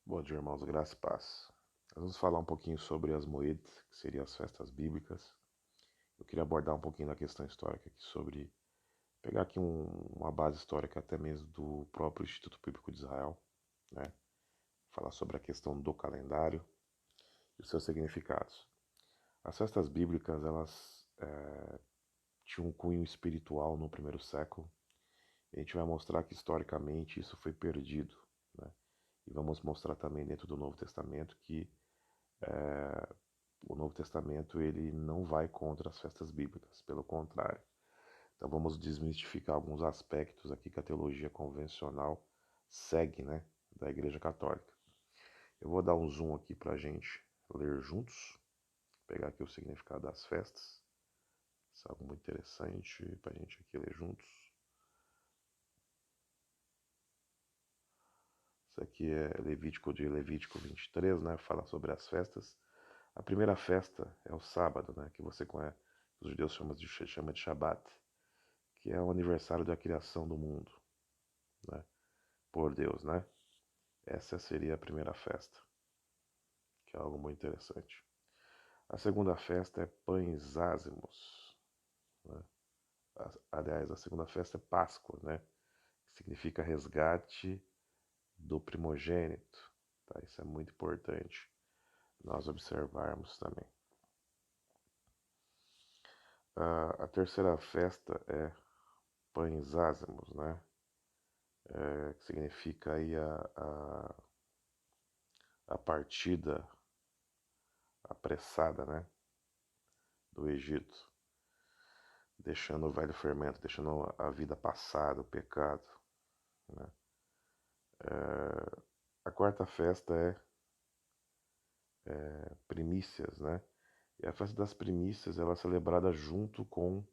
Bom dia, irmãos, graça e paz. Nós vamos falar um pouquinho sobre as Moed, que seriam as festas bíblicas. Eu queria abordar um pouquinho da questão histórica aqui sobre, pegar aqui uma base histórica até mesmo do próprio Instituto Bíblico de Israel, né? Falar sobre a questão do calendário e os seus significados. As festas bíblicas, elas tinham um cunho espiritual no primeiro século. E a gente vai mostrar que historicamente isso foi perdido, né? E vamos mostrar também dentro do Novo Testamento que o Novo Testamento ele não vai contra as festas bíblicas, pelo contrário. Então vamos desmistificar alguns aspectos aqui que a teologia convencional segue, né, da Igreja Católica. Eu vou dar um zoom aqui para a gente ler juntos, pegar aqui o significado das festas. Isso é algo muito interessante para a gente aqui ler juntos. Isso aqui é Levítico 23, né, fala sobre as festas. A primeira festa é o sábado, né, que você conhece, os judeus chamam de Shabat, que é o aniversário da criação do mundo, né, por Deus, né? Essa seria a primeira festa, que é algo muito interessante. A segunda festa é Pães Ázimos, né? Aliás, a segunda festa é Páscoa, né? Que significa resgate do primogênito. Tá? Isso é muito importante nós observarmos também. A terceira festa é Pães Ázimos, né? Que significa aí a partida apressada, né, do Egito, deixando o velho fermento, deixando a vida passada, o pecado, né? A quarta festa é primícias, né? E a festa das primícias ela é celebrada junto com,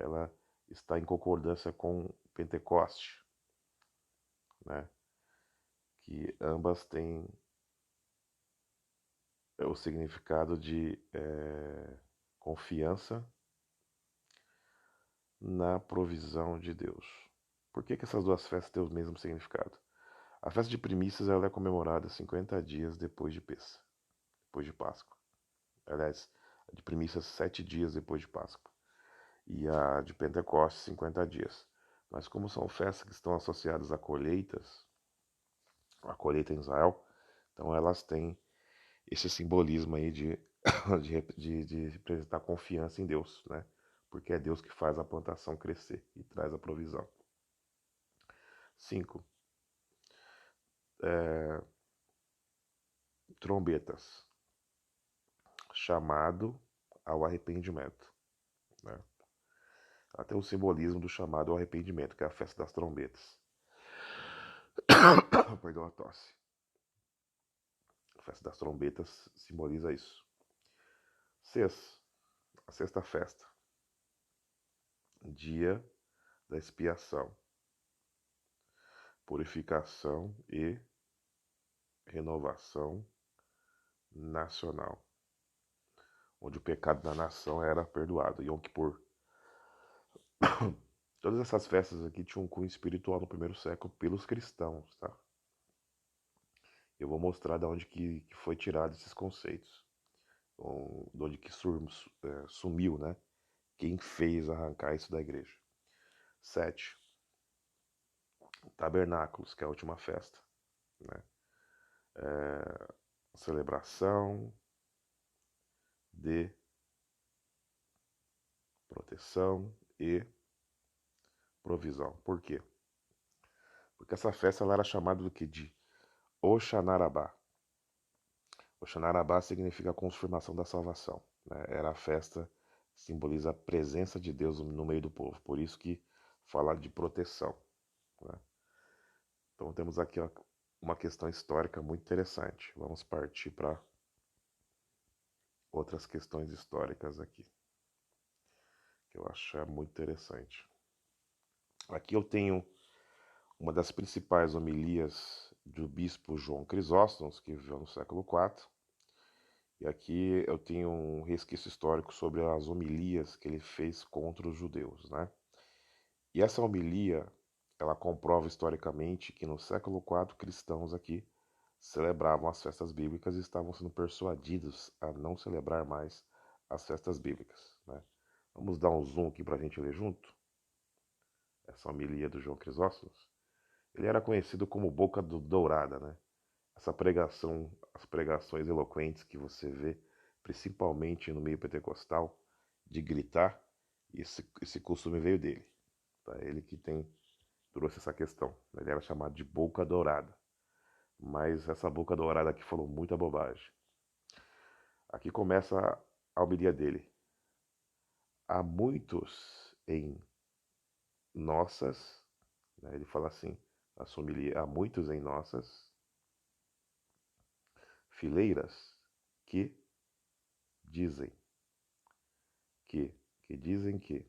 ela está em concordância com Pentecoste, né? Que ambas têm o significado de confiança na provisão de Deus. Por que essas duas festas têm o mesmo significado? A festa de primícias ela é comemorada 50 dias depois de Pêssah, depois de Páscoa. Aliás, a de primícias 7 dias depois de Páscoa. E a de Pentecostes 50 dias. Mas como são festas que estão associadas a colheitas, a colheita em Israel, então elas têm esse simbolismo aí de representar confiança em Deus, né? Porque é Deus que faz a plantação crescer e traz a provisão. 5. Trombetas. Chamado ao arrependimento, né? Ela tem o simbolismo do chamado ao arrependimento, que é a festa das trombetas. Perdão a tosse. A festa das trombetas simboliza isso. 6. A sexta festa. Dia da expiação, purificação e renovação nacional, onde o pecado da nação era perdoado. Yom Kippur. Todas essas festas aqui tinham um cunho espiritual no primeiro século pelos cristãos, tá? Eu vou mostrar de onde que foi tirado esses conceitos, de onde que sumiu, né? Quem fez arrancar isso da igreja. 7. Tabernáculos, que é a última festa, né? Celebração de proteção e provisão. Por quê? Porque essa festa ela era chamada do que? De Oxanarabá. Oxanarabá significa a confirmação da salvação, né? Era a festa que simboliza a presença de Deus no meio do povo. Por isso que fala de proteção, né? Então temos aqui uma questão histórica muito interessante. Vamos partir para outras questões históricas aqui, que eu acho muito interessante. Aqui eu tenho uma das principais homilias do bispo João Crisóstomo, que viveu no século IV. E aqui eu tenho um resquício histórico sobre as homilias que ele fez contra os judeus, né? E essa homilia, ela comprova historicamente que no século IV cristãos aqui celebravam as festas bíblicas e estavam sendo persuadidos a não celebrar mais as festas bíblicas, né? Vamos dar um zoom aqui para a gente ler junto essa homilia do João Crisóstomo. Ele era conhecido como Boca Dourada, né? Essa pregação, as pregações eloquentes que você vê, principalmente no meio pentecostal, de gritar, esse costume veio dele. Tá? Ele que trouxe essa questão. Ele era chamado de Boca Dourada. Mas essa Boca Dourada aqui falou muita bobagem. Aqui começa a homilia dele. Há muitos em nossas, né? Ele fala assim, a sua homilia, há muitos em nossas fileiras que dizem que dizem que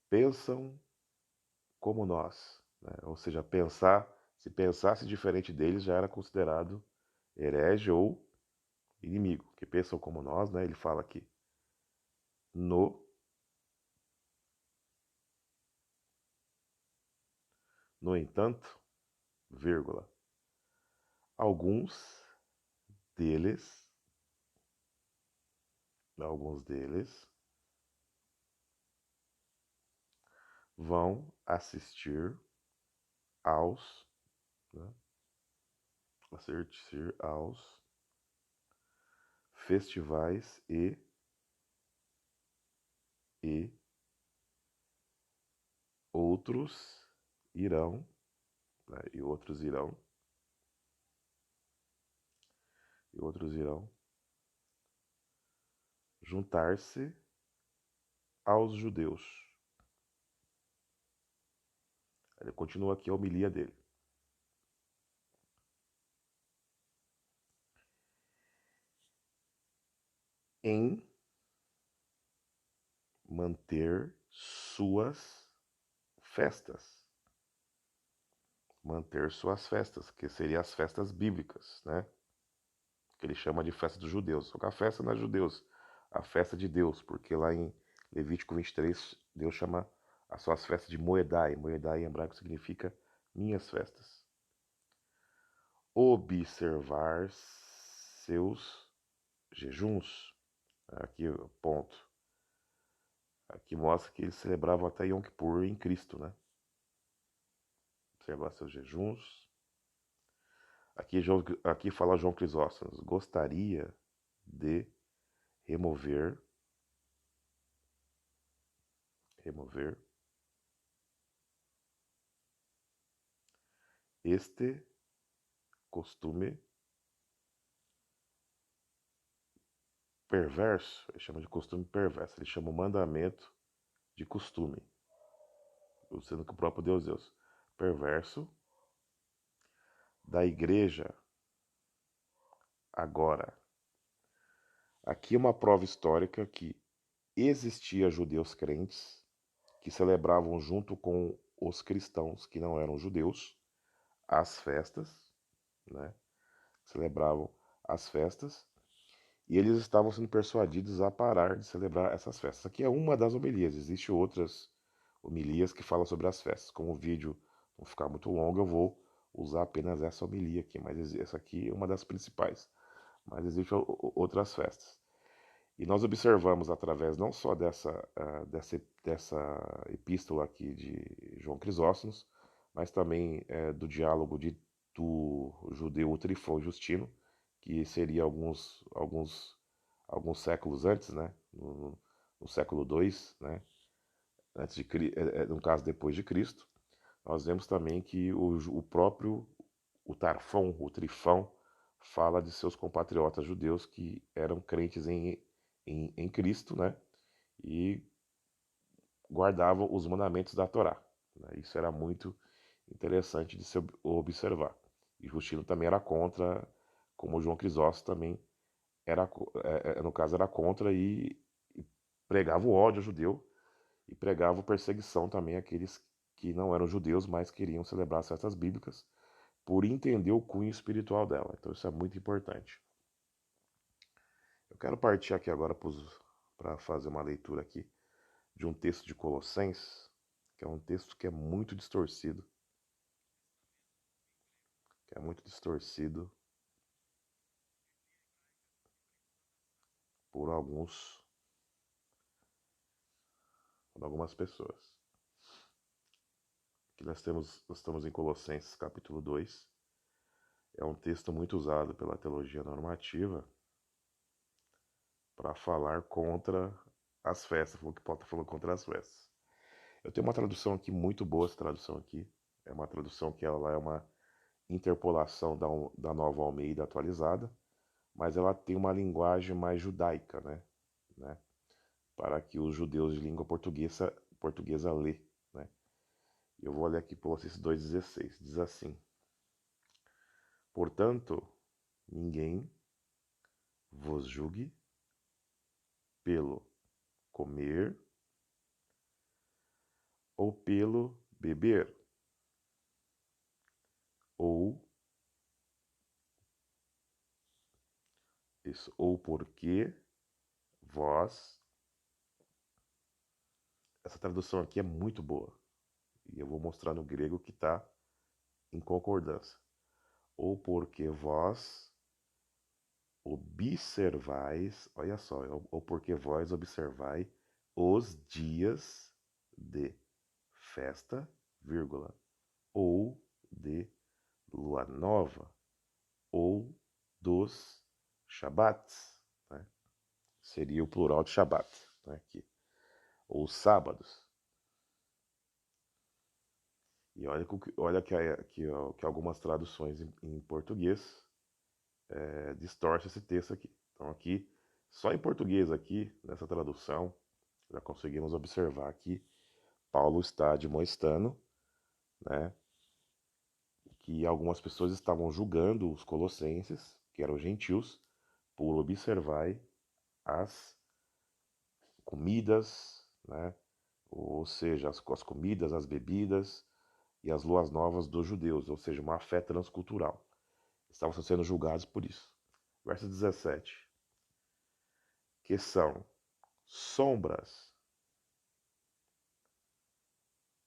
pensam como nós, né? Ou seja, se pensasse diferente deles já era considerado herege ou inimigo, que pensam como nós, né? Ele fala aqui, no, no entanto, vírgula, alguns deles, alguns deles vão assistir aos, né? Assistir aos festivais e outros irão, né? E outros irão juntar-se aos judeus. Ele continua aqui a homilia dele. Em manter suas festas. Manter suas festas, que seriam as festas bíblicas, né? Que ele chama de festa dos judeus. Só que a festa não é judeus, a festa de Deus, porque lá em Levítico 23, Deus chama as suas festas de Moedai. Moedai em hebraico significa minhas festas. Observar seus jejuns. Aqui, ponto. Aqui mostra que eles celebravam até Yom Kippur em Cristo, né? Observar seus jejuns. Aqui fala João Crisóstomo. Gostaria de remover este costume perverso. Ele chama de costume perverso. Ele chama o mandamento de costume. Sendo que o próprio Deus perverso da igreja agora. Aqui é uma prova histórica que existia judeus crentes que celebravam junto com os cristãos que não eram judeus as festas, né? Celebravam as festas e eles estavam sendo persuadidos a parar de celebrar essas festas. Aqui é uma das homilias, existem outras homilias que falam sobre as festas. Como o vídeo não ficar muito longo, eu vou usar apenas essa homilia aqui, mas essa aqui é uma das principais. Mas existem outras festas. E nós observamos através não só dessa epístola aqui de João Crisóstomo, mas também do diálogo do judeu Trifão Justino, que seria alguns séculos antes, né? No século II, né? No caso depois de Cristo. Nós vemos também que o próprio o Trifão, fala de seus compatriotas judeus que eram crentes em Cristo, né? E guardavam os mandamentos da Torá, né? Isso era muito interessante de se observar. E Justino também era contra, como João Crisóstomo também era, no caso, era contra e pregava o ódio ao judeu e pregava perseguição também àqueles que não eram judeus, mas queriam celebrar as festas bíblicas por entender o cunho espiritual dela. Então isso é muito importante. Eu quero partir aqui agora para fazer uma leitura aqui de um texto de Colossenses, que é um texto que é muito distorcido, por algumas pessoas. Aqui nós estamos em Colossenses capítulo 2. É um texto muito usado pela teologia normativa para falar contra as festas. Falou que Paulo está falando contra as festas. Eu tenho uma tradução aqui muito boa, essa tradução aqui. É uma tradução que ela é uma interpolação da Nova Almeida atualizada, mas ela tem uma linguagem mais judaica, né? Para que os judeus de língua portuguesa lê, né? Eu vou ler aqui Colossenses 2,16. Diz assim: Portanto, ninguém vos julgue pelo comer ou pelo beber, ou isso, ou porque vós. Essa tradução aqui é muito boa. E eu vou mostrar no grego que está em concordância. Ou porque vós observais, olha só, ou porque vós observai os dias de festa, vírgula, ou de lua nova, ou dos shabats, né? Seria o plural de shabat, né? Aqui. Ou sábados. E olha que algumas traduções em português distorcem esse texto aqui. Então aqui, só em português aqui, nessa tradução, já conseguimos observar que Paulo está admoestando, né, que algumas pessoas estavam julgando os colossenses, que eram gentios, por observar as comidas, né, ou seja, as comidas, as bebidas e as luas novas dos judeus, ou seja, uma fé transcultural. Estavam sendo julgados por isso. Verso 17. Que são sombras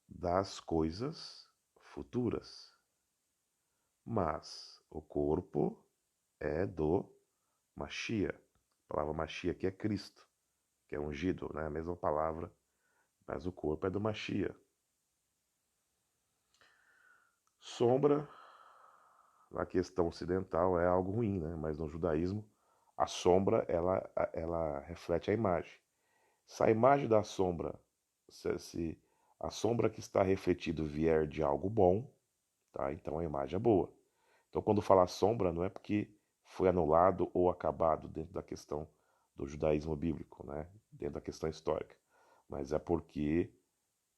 das coisas futuras, mas o corpo é do Mashiach. A palavra Mashiach aqui é Cristo, que é ungido, né? A mesma palavra, mas o corpo é do Mashiach. Sombra, na questão ocidental, é algo ruim, né? Mas no judaísmo, a sombra, ela reflete a imagem. Se a imagem da sombra, se a sombra que está refletido vier de algo bom, tá? Então a imagem é boa. Então quando fala sombra, não é porque foi anulado ou acabado dentro da questão do judaísmo bíblico, né? Dentro da questão histórica, mas é porque,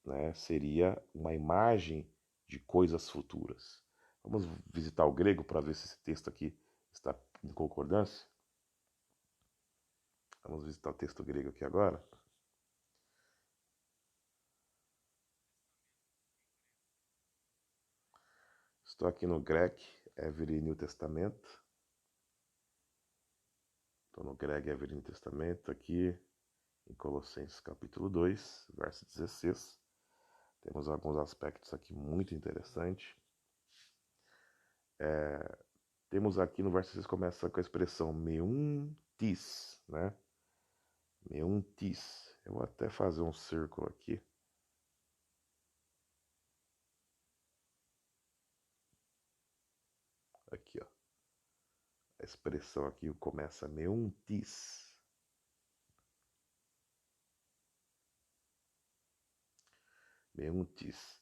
né, seria uma imagem de coisas futuras. Vamos visitar o grego para ver se esse texto aqui está em concordância. Vamos visitar o texto grego aqui agora. Estou aqui no Greg Every New Testament. Estou no Greg Every New Testament aqui em Colossenses capítulo 2, verso 16. Temos alguns aspectos aqui muito interessantes. Temos aqui no verso 16 começa com a expressão meuntis, né? Meuntis. Eu vou até fazer um círculo aqui. Aqui, ó. A expressão aqui começa meuntis. Meuntis.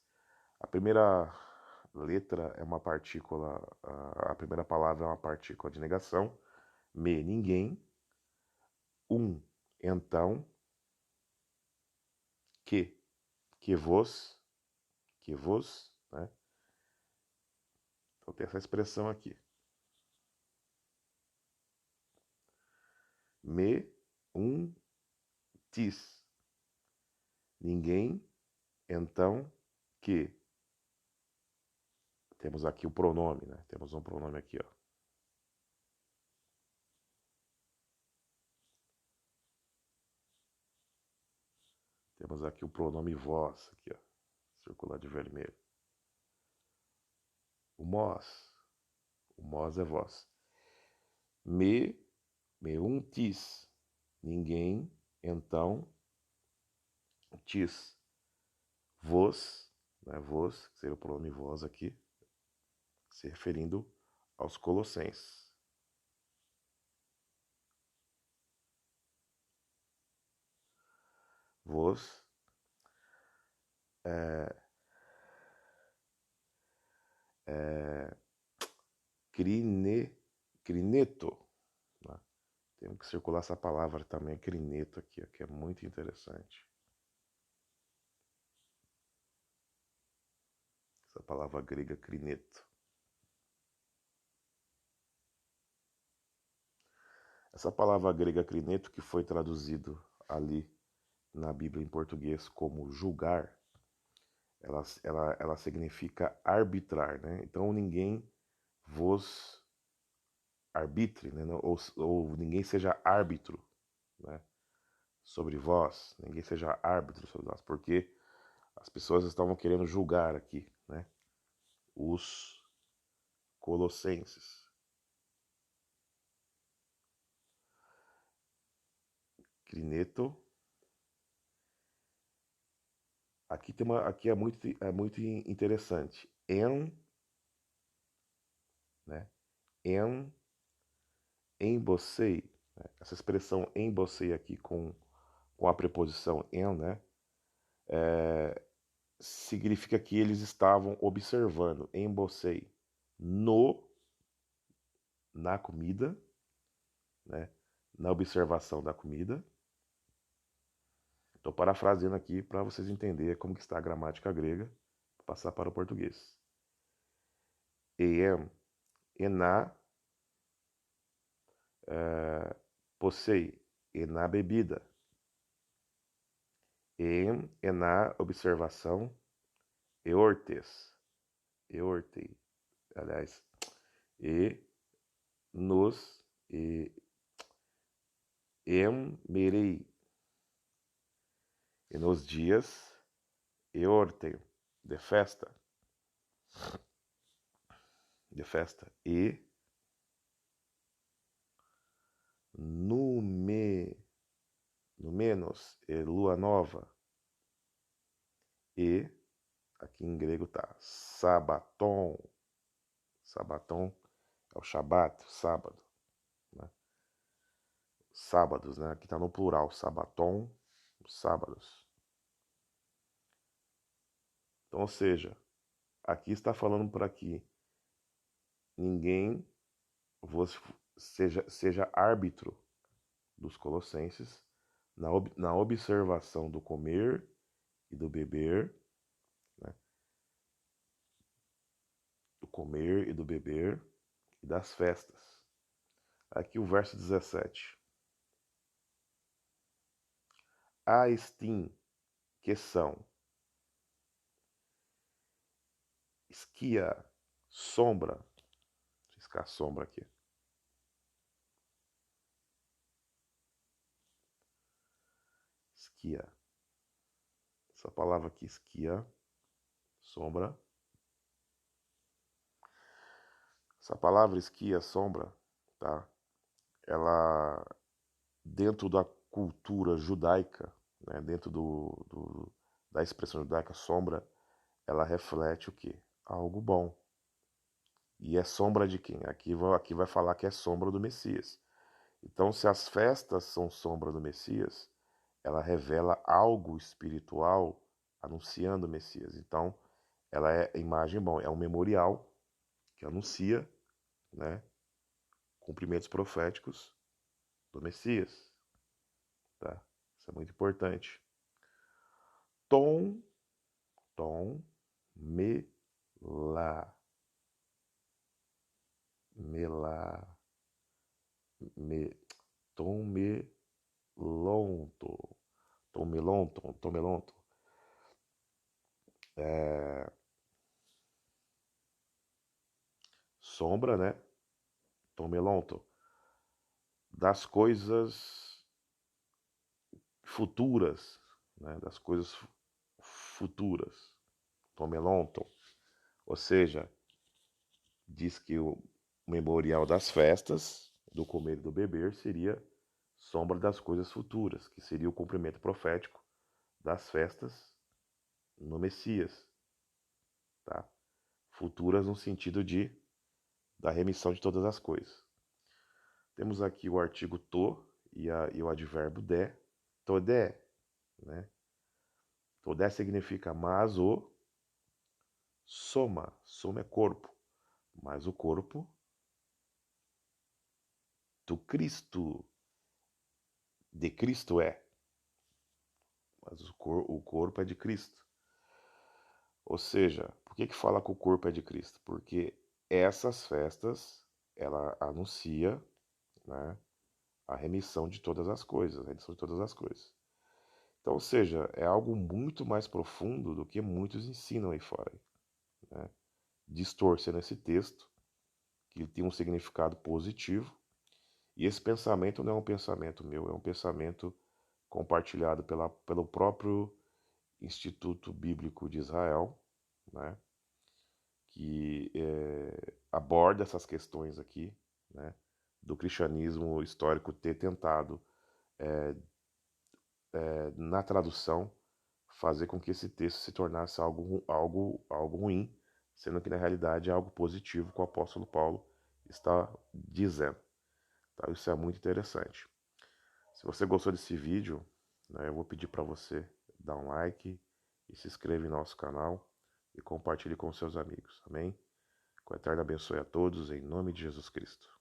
A primeira letra é uma partícula, a primeira palavra é uma partícula de negação. Me, ninguém. Então. Que vos, né? Então tem essa expressão aqui. Tis. Ninguém, então, que. Temos aqui o pronome, né? Temos um pronome aqui, ó. Temos aqui o pronome vós, aqui, ó. circular de vermelho. O mós é vós. Meuntis, ninguém, então, tis, vos, né, vos, que seria o pronome vós aqui, se referindo aos colossenses. Vos, crineto, né? Temos que circular essa palavra também, crineto aqui, que é muito interessante. Essa palavra grega, crineto. Essa palavra grega, crineto, que foi traduzido ali na Bíblia em português como julgar, ela significa arbitrar, né? Então ninguém vos arbitre, né? Ou ninguém seja árbitro, né? Sobre vós, ninguém seja árbitro sobre nós, porque as pessoas estavam querendo julgar aqui, né? Os colossenses. Crineto. Aqui é muito interessante. Né? Embocei, né? Essa expressão embocei aqui com a preposição em, né? Significa que eles estavam observando, embocei, na comida, né? Na observação da comida. Estou parafraseando aqui para vocês entenderem como que está a gramática grega, passar para o português. Ená, possei, ená bebida. Ená observação, eortes, aliás, nos, merei, e nos dias, eortem, de festa, e no menos, lua nova, e, aqui em grego tá, sabaton é o Shabat, sábado, né? Sábados, né? Aqui tá no plural, sabaton, sábados. Então, ou seja, aqui está falando por aqui, ninguém seja árbitro dos colossenses na observação do comer e do beber, né? Do comer e do beber e das festas. Aqui o verso 17. Aestim, que são esquia, sombra, vou riscar a sombra aqui. Esquia. Essa palavra aqui, esquia, sombra. Essa palavra esquia, sombra, tá? Ela, dentro da cultura judaica, né, dentro da expressão judaica, sombra, ela reflete o quê? Algo bom. E é sombra de quem? Aqui vai falar que é sombra do Messias. Então, se as festas são sombra do Messias, ela revela algo espiritual anunciando o Messias. Então, ela é imagem bom, é um memorial que anuncia, né, cumprimentos proféticos do Messias. Tá? Isso é muito importante. Tom, melá, tom melonto, tomelonto. Sombra, né? Tomelonto. Das coisas futuras, né? Das coisas futuras. tomelonton, ou seja, diz que o memorial das festas, do comer e do beber, seria sombra das coisas futuras, que seria o cumprimento profético das festas no Messias, tá? Futuras no sentido de da remissão de todas as coisas. Temos aqui o artigo to e o advérbio de, todé, né? Todé significa mas o soma é corpo, mas o corpo do Cristo, de Cristo é, mas o corpo é de Cristo. Ou seja, por que fala que o corpo é de Cristo? Porque essas festas, ela anuncia, né, a remissão de todas as coisas, a remissão de todas as coisas. Então, ou seja, é algo muito mais profundo do que muitos ensinam aí fora, né? Distorcendo esse texto, que tem um significado positivo, e esse pensamento não é um pensamento meu, é um pensamento compartilhado pelo próprio Instituto Bíblico de Israel, né? Que aborda essas questões aqui, né? Do cristianismo histórico ter tentado, na tradução, fazer com que esse texto se tornasse algo ruim, sendo que na realidade é algo positivo que o apóstolo Paulo está dizendo. Tá? Isso é muito interessante. Se você gostou desse vídeo, né, eu vou pedir para você dar um like e se inscreva em nosso canal e compartilhe com seus amigos. Amém? Que o Eterno abençoe a todos em nome de Jesus Cristo.